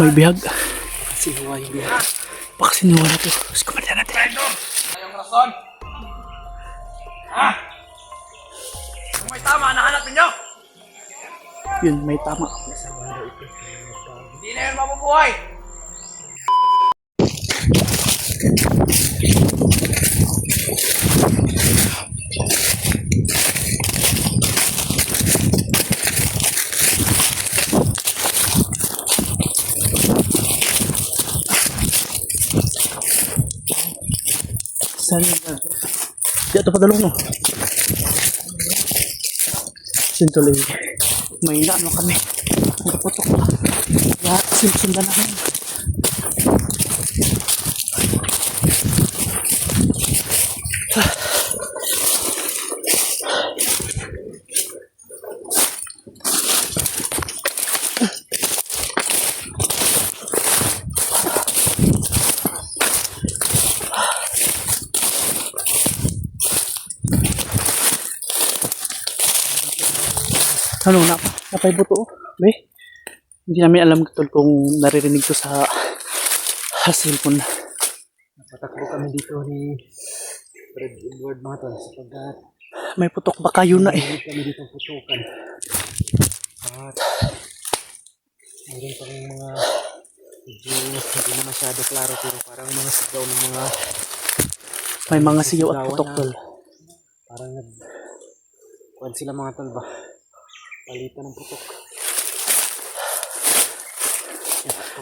May bihag. Sinuwa yung bihag. Baka sinuwa na ito. Tapos kumandan natin. Ayong rason? Ha? Kung may tama, nahanap ninyo? Yun, may tama. Hindi na yun mabubuhay. Saan yun na? Dito pa dalong no? Sintuloy. May ano kami. Nakaputok pa. Kaya sundan na kami. Ano na? Napay buto. Be? Hindi namin alam tol kung naririnig to sa cellphone. Napatakbo kami dito ni Fred Edward mga tol sapagkat May putok ba kayo na eh? kami dito putukan. At mayroon pang mga medyo hindi na masyado klaro pero parang mga sigaw ng mga May mga sigaw at putok tol. parang kuwan sila mga tol ba? Palitan ng putok.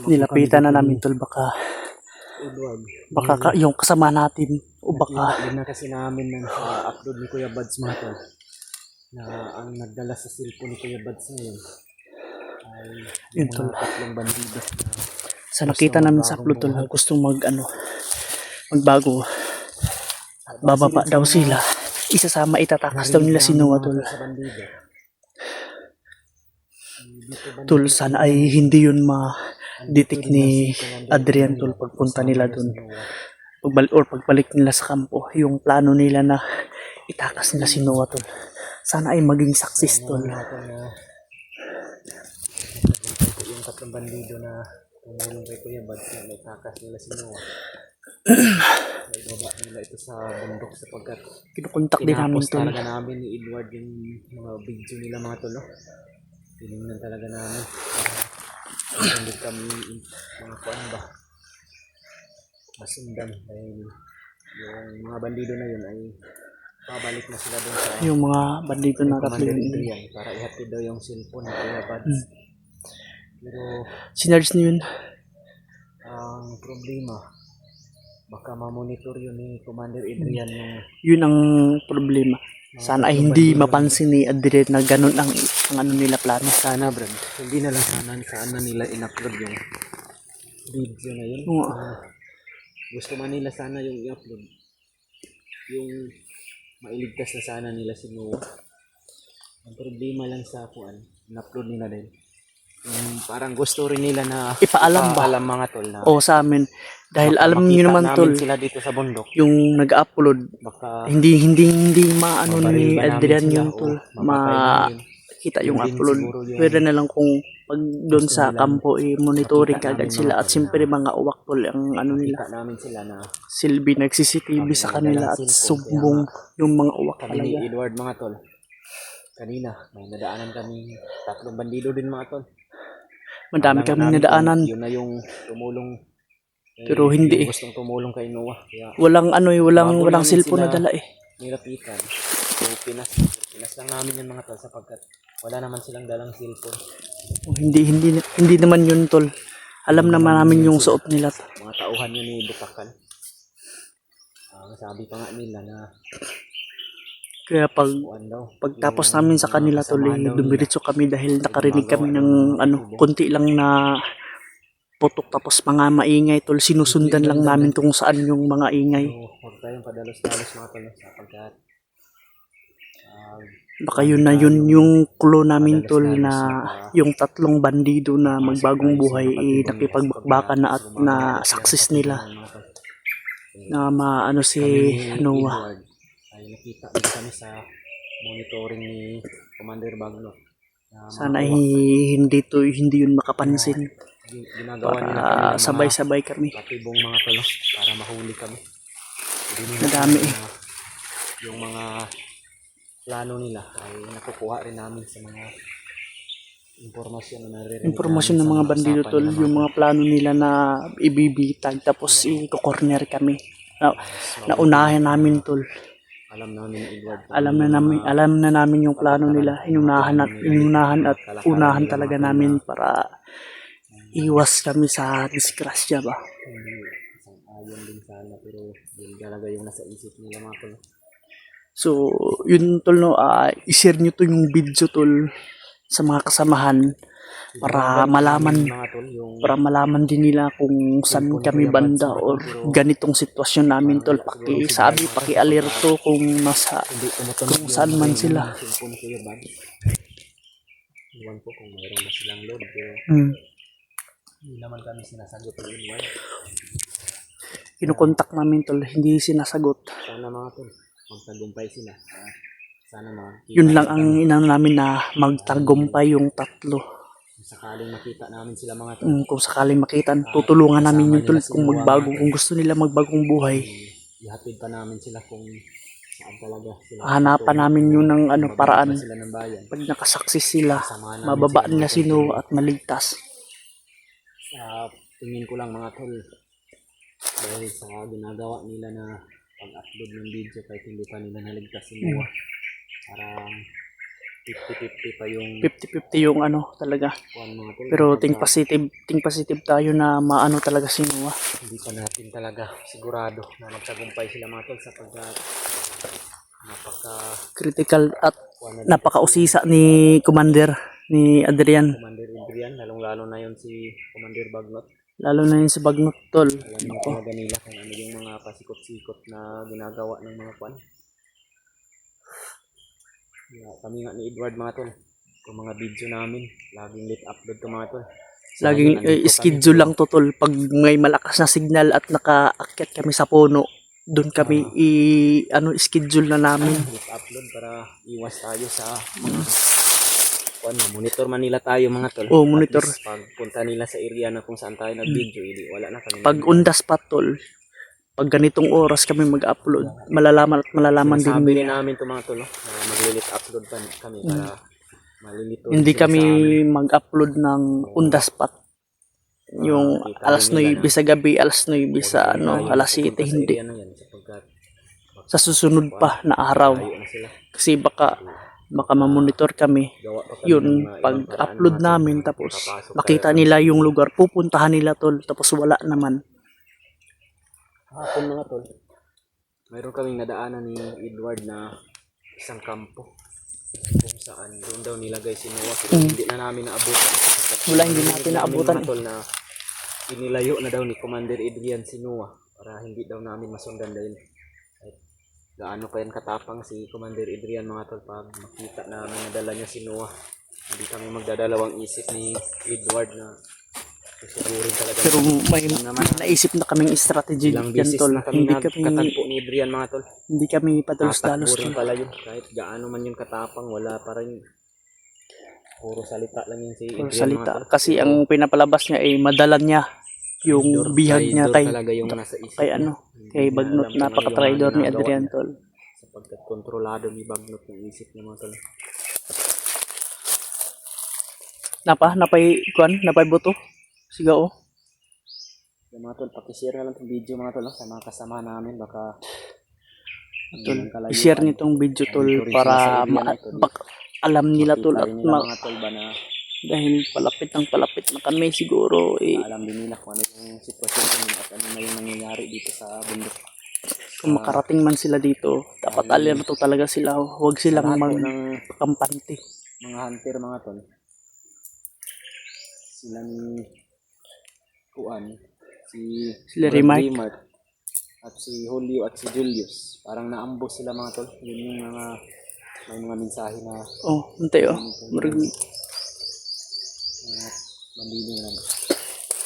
Nilapitan na namin tol baka Edward. yung kasama natin o baka Din na kasi namin nang sa upload ni Kuya Buds mga tol na ang nagdala sa cellphone ni Kuya Buds ngayon ay yun yung tol. mga tatlong bandido. Sa nakita namin sa upload tol, gustong magbago. Bababa daw sila. Isasama itatakas daw nila si Noah tol. Sa bandido. Tol, sana ay hindi yun ma-detect ni Adrian tol pagpunta nila dun. Pagbalik nila sa kampo, yung plano nila na itakas nila si Noah tol. Sana ay maging success tol. Yung tatlong bandido na tumulong kay Kuya Buds na may takas nila si Noah. May baba nila ito sa bundok sapagkat Kinukontak din namin tinapos tol. talaga namin ni Edward yung mga video nila mga tol. Tinignan talaga namin para hindi kami mga kuan ba masundan dahil yung mga bandido na yun ay pabalik na sila doon sa Yung mga bandido na tatlo Commander yun. Adrian para ihatid daw yung cellphone ni Kuya Buds. Pero Sinarge niyo yun. ang problema baka ma-monitor yun ni Commander Adrian yung Yun ang problema. Sana ay hindi mapansin ni Adrian na ganun ang ano nila plano. sana brad hindi na lang sana nila in-upload yung video na yun. Oo. Gusto man nila sana yung i-upload yung mailigtas na sana nila si Noah. Ang problema lang sa kuan in-upload nila din parang gusto rin nila na Ipaalam ba? alam mga tol na O sa amin. Dahil baka alam niyo makita naman namin tol, sila dito sa bundok yung nag-upload, baka hindi maano mabaril ni ba namin Adrian sila yung o tol. mapatay namin. Makita yung Yun din upload. siguro yung Pwede na lang kung pag doon gusto sa nilang kampo monitoring makita kagad namin sila mga at tol. siyempre mga uwak tol ang ano nila. Kita namin sila na Silbi nag-CCTV sa kanila at sumbong yung mga uwak kami ni talaga. Edward mga tol. Kanina may nadaanan kami tatlong bandido din mga tol. Madami Alangan kaming namin nadaanan. kung yun na yung tumulong Pero hindi yung gustong tumulong kay Noah. Kaya Walang bago walang namin cellphone na sila dala eh. nilapitan. So pinas lang namin yung mga tol sapagkat wala naman silang dalang cellphone. Hindi naman yun tol. Alam naman namin yung suot nila. Mga tauhan yun ni Butakan. Sabi pa nga nila na Kaya kuan daw. pagtapos namin sa kanila tol, dumiretso kami dahil nakarinig kami ng konti lang na putok tapos mga maingay tol. Sinusundan lang namin kung saan yung mga ingay. So, huwag tayong padalos-dalos mga tol sapagkat Baka yun na yun yung clue namin tol na yung tatlong bandido na magbagong buhay nakipagbakbakan na at na success nila na maano si Noah. Ay nakita din kami sa monitoring ni Commander Bagno. Sana hindi yun makapansin. ginagawa nila kami para ng mga sabay-sabay kami. patibong mga tol, no? Para mahuli kami. Hindi nila Madami kami na yung mga plano nila ay nakukuha rin namin sa mga impormasyon na naririnig Impormasyon namin ng sa mga mga bandido usapan tol, nila, yung mga plano nila na ibibitag tapos i-corner kami. Naunahin namin tol. alam namin ni Edward kung Alam ano na yung namin, mga alam na namin yung plano nila. plano nila, Inunahan at kalakaran unahan nila, talaga mga tol, namin na para iwas kami sa disgrasya ba. hindi ayon din sana, pero yun talaga yung nasa isip nila mga tol. So, yun tol no, i-share nyo to yung video tol sa mga kasamahan para malaman mga tol yung para malaman din nila kung saan kami banda or ganitong sitwasyon namin tol. Pakisabi, paki-alerto kung nasa hindi tumutunog kung saan man sila. cellphone ko yun, ban. Iwan ko kung mayroon na silang load, pero hindi naman kami sinasagot ng Edward. Kinukontak namin tol, hindi sinasagot. Sana mga tol, magtagumpay sila. Sana mga Yun lang ang inano namin na magtagumpay yung tatlo. kung sakaling makita namin sila mga tol, Kung sakaling makita, tutulungan namin yung tol kung magbago, kung gusto nila magbagong buhay. ihatid pa namin sila kung saan talaga sila. Hanapan namin yun ng paraan. Sila ng bayan. Pag nakasaksis sila, Samahan namin mababa sila, nila mga si tol. Noah at maligtas. Sa tingin ko lang mga tol, dahil sa ginagawa nila na pag-upload ng video kahit hindi pa nila naligtas si Noah, parang 50-50 pa yung 50-50 yung talaga. kuwan mga tol. Pero think positive tayo na maano talaga si Noah. Hindi pa natin talaga sigurado na magtagumpay sila mga tol, sapagkat Critical at napakausisa ni Commander ni Adrian. Commander Adrian, lalong-lalo na yun si Commander Bagnot. Lalo na yun si Bagnot tol. Alam niyo talaga nila kung ano yung mga pasikot-sikot na ginagawa ng mga kwan. Kami nga ni Edward mga tol, yung mga video namin, laging late upload to mga tol. Laging schedule lang to tol. Pag may malakas na signal at nakaakyat kami sa puno, doon kami schedule na namin. Late upload para iwas tayo sa mga monitor man nila tayo mga tol. Monitor. Pag punta nila sa area na kung saan tayo nag-video, wala na kami. Pag undas pa tol, pag ganitong oras kami mag-upload, malalaman din sabi nila. namin ito mga tol, na mag-late upload pa kami para malilito. Hindi kami mag-upload ng undas pa. Yung alas 9 sa gabi, alas 9 sa alas 7, hindi. Sa susunod pa na araw. Kasi baka mamonitor kami. Yun, pag-upload namin tapos makita nila yung lugar, pupuntahan nila tol, tapos wala naman. Hapon mga tol, mayroon kaming nadaanan ni Edward na isang kampo kung saan doon daw nilagay si Noah, pero hindi na namin naabutan. Hindi natin naabutan. Mga tol, na inilayo na daw ni Commander Adrian si Noah para hindi daw namin masundan dahil gaano pa yan katapang si Commander Adrian mga tol. Pag makita namin nadala niya si Noah, hindi kami magdadalawang isip ni Edward na susugurin talaga. Pero may naisip na kaming strategy ilang yan beses tol. na kami nagkatagpo ni Adrian mga tol. Hindi kami padalos-dalos Tatakbo rin tol. pala yun, kahit gaano man yung katapang, wala pa rin. Puro salita lang yun si Adrian Salita. mga tol. Kasi ang pinapalabas niya ay madalan niya yung bihag niya kay talaga yung nasa isip kay niya. kay Bagnot. Napaka-traidor ni Adrian tol. Sapagkat kontrolado ni Bagnot yung isip niya mga tol. Napay buto. Siga o. Yung mga tol, pakishare na lang itong video mga tol sa mga kasama namin, baka Tol, i-share nitong video tol para alam nila tol at mga tol ba na dahil palapit na kami siguro alam din nila kung ano yung sitwasyon namin at ano na yung nangyayari dito sa bundok. Kung makarating man sila dito, dapat alerto talaga sila. Huwag silang magkampante. Mga hunter mga tol, sila ni si Remark at si Julio at si Julius, parang naambos sila mga tol. Yun yung may mga mensahe na hintay bandino na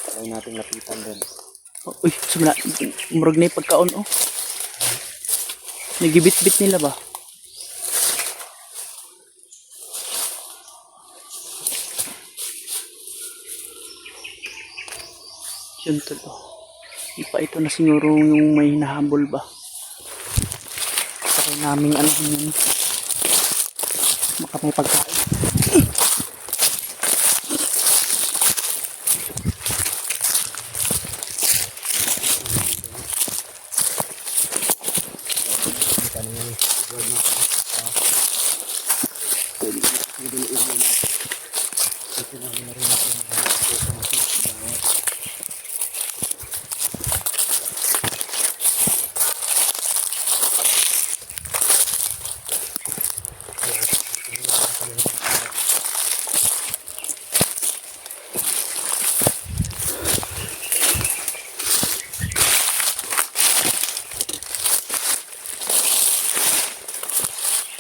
try natin lapitan doon. Uy, sumula murag na yung pagkaon nagibit-bit nila ba? Yun tol. Di pa ito na siguro yung may hinahabol ba. Sakay naming ano yun. Baka may pagkain.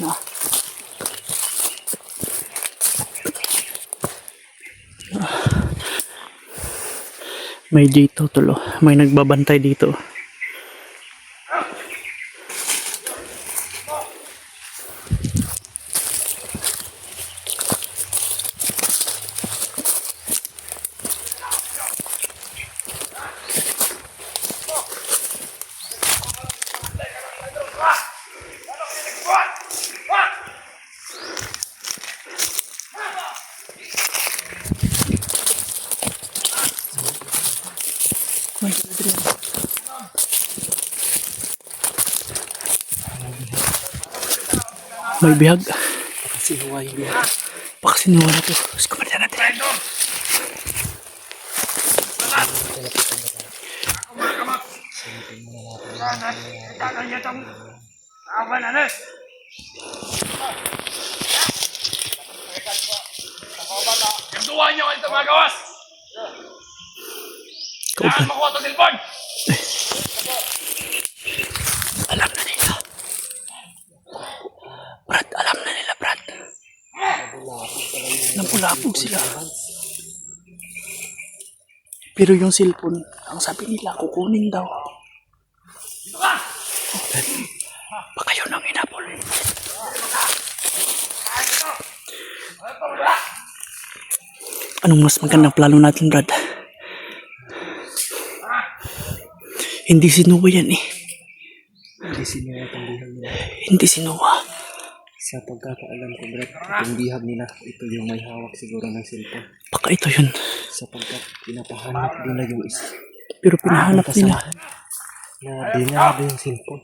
Na. May dito tulo. May nagbabantay dito. May Adrian. May bihag. Pakasinuwa yung bihag. Pakasinuwa na to. Mas kumarya natin. Yung tuwa nyo kayo tumagawas! Kailangan makuha ito silpon! Alam na nila. Brad, alam na nila, Brad. Nabulabog sila. Pero yung cellphone, ang sabi nila, kukunin daw. Baka yun ang inabol. Anong mas magandang plano natin, Brad? Hindi sinuwa yan eh. Hindi sinuwa itong bihag nila. Hindi sinuwa. Sa pagkakaalam ko, Brad, itong bihag nila, ito yung may hawak siguro ng cellphone. Baka ito yun. Sapagkat pinapahanap nila yung isa. Pero pinahanap nila. Na dinado yung cellphone.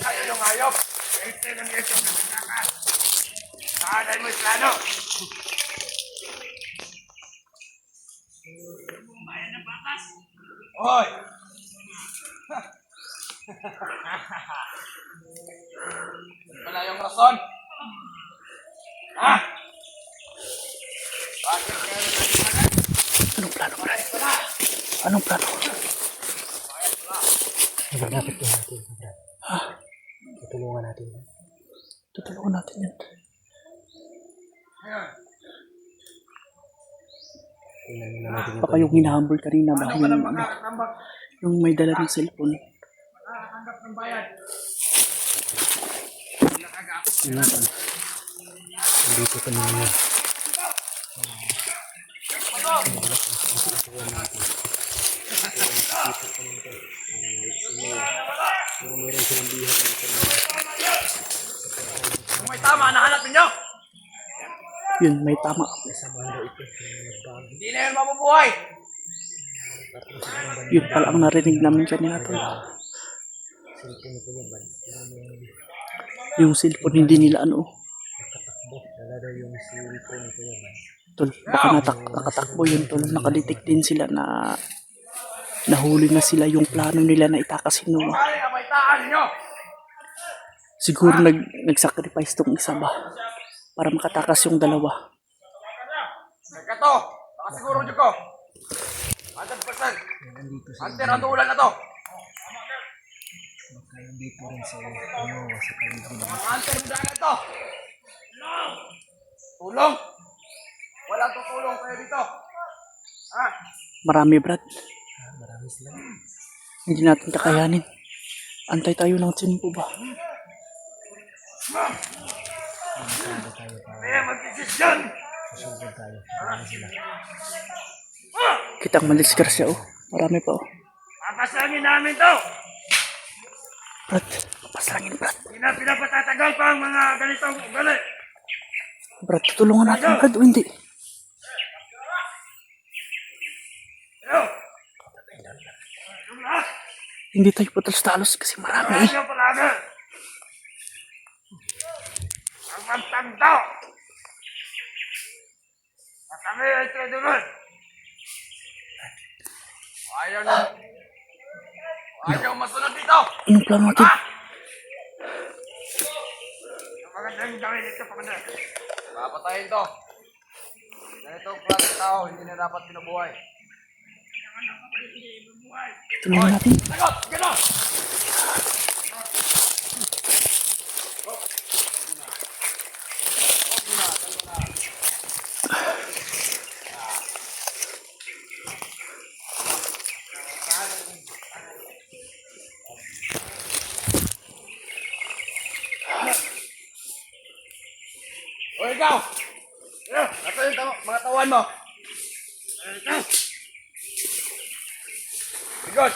Ayaw yung hayop! Ito ng ito ng nagkaka! Nakaday mo yung plano! Bayan ng batas! Hoy! Wala yung rason! Ha? Bakit kaya nagkakagan? Anong plano, Brad? Anong plano? Malapit na natin, Brad. Ha? Tutulungan natin yan. Tutulungan natin yan. Tingnan na natin yung Baka yung hinahambol kanina ba? Ano ka nang makakatambak? Yung may dala ng cellphone. Makakatanggap ng bayad. panginapan. Dito ka naman yun. Meron silang bihag na Kung may tama, nahanap ninyo! Yun, may tama. Hindi na yun mabubuhay! Yun pala ang narinig namin kanina tol. Yung cellphone hindi nila ano. wala daw yung cellphone ko yan. Tol, baka nakatakbo yun tol. Nakadetect din sila na nahuli na sila yung plano nila na itakas si Noah. Kaya ang may taan ninyo! Siguro nag-sacrifice tong isa ba para makatakas yung dalawa. Nagkato! Nakasiguro nyo ko! 100%! Hunter, ang tuulan na to! Nandito rin sa Noah sa paligid. Mga hunter mo dahil to! Tulong! Walang tutulong kayo dito! Ha? Marami brad. Marami sila. Hindi natin kakayanin. Antay tayo ng tsimpo ba? Kaya mag-desisyon! Susugod tayo. Marami sila. Ah! Kitang maliskersya oh. Marami pa oh. Papasangin namin to. Brad, paslangin Brad. Hindi na pinapatatagal pa ang mga ganitong ugali. Brad, tutulungan natin Brad o hindi? Yo! Yung lahat, Hindi tayo patalos-talos kasi marami kaya eh. nyo palagi. Ang magtanda. At kami ay traidorun. Ayaw masunod dito. Anong plano natin? Ang magandang gawin dito, Panginoon. Papatayin to. Ganitong klase tao, hindi na dapat pinubuhay. Tulungan natin. Sagot! Gano! O ikaw! Ito yung mga tawan mo. Bigot!